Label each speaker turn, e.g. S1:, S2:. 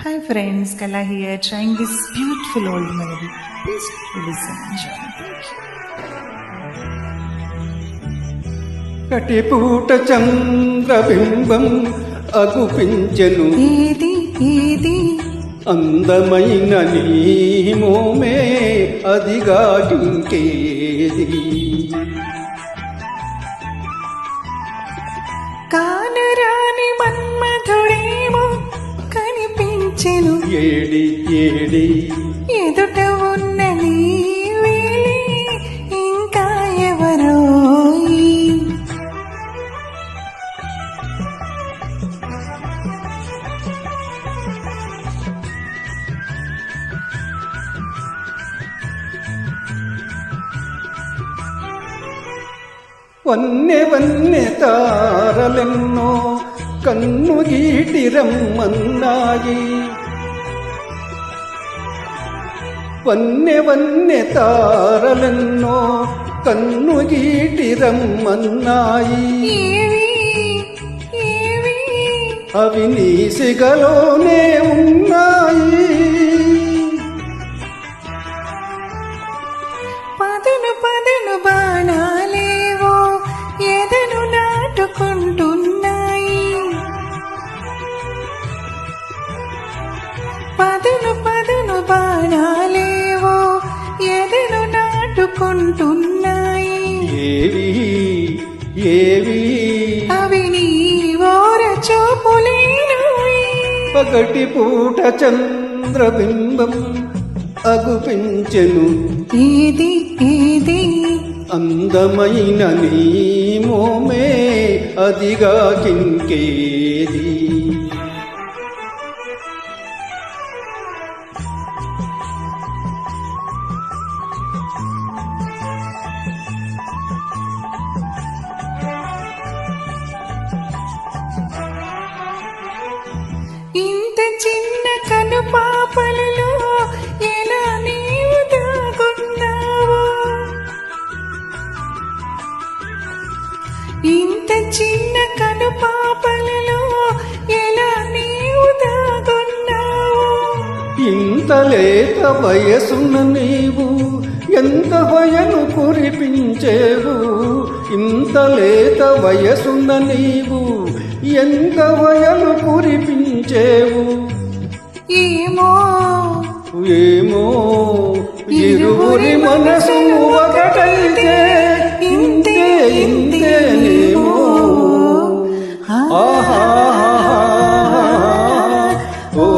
S1: Hi friends, Kala here trying this beautiful old melody. Please listen and enjoy. Thank you.
S2: కటిపూట చంద్రబింబం అగుపించెను
S1: ఏది ఏది
S2: అందమైన నీ మోమే అదిగా ఇంకేది
S1: కానరాని మన్మధుడేమో కనిపించెను
S2: ఏడి ఏడి
S1: ఎదుట ఉన్న నీ వేలి ఇంకా ఎవరో
S2: వన్నె వన్నె తారలెన్నో కన్ను గీటి రమ్మన్నాయి వన్నె వన్నె తారలెన్నో కన్ను గీటి రమ్మన్నాయి
S1: ఏవి ఏవి
S2: అవి నీ సిగలోనే ఉన్నాయి
S1: పదును పదును బాణాలేవో ఎదను నాటుకుంటున్నాయి పదును పదును బాణాలేవో ఎదను నాటుకుంటున్నాయి
S2: ఏవి ఏవి
S1: అవి నీ ఓర చూపులేనోయి
S2: పగటి పూట చంద్రబింబం అగుపించెను
S1: ఏది ఏది
S2: అందమైన నీ మోమే అదిగా కింకేది
S1: ఇంత చిన్న కను పాపలలో ఎలా నీవు దాగున్నావో ఇంత చిన్న కను పాపలలో ఎలా నీవు దాగున్నావో
S2: ఇంత లేత వయసున్న నీవు ఎంత వయను కురిపించేవు ఇంత లేత వయసున్న నీవు ఎంత వయను కురిపించేవు
S1: ఏమో
S2: ఏమో ఇరువురి మనసు ఒకటైతే ఇంతే ఇంతేనేమో ఆహా ఓ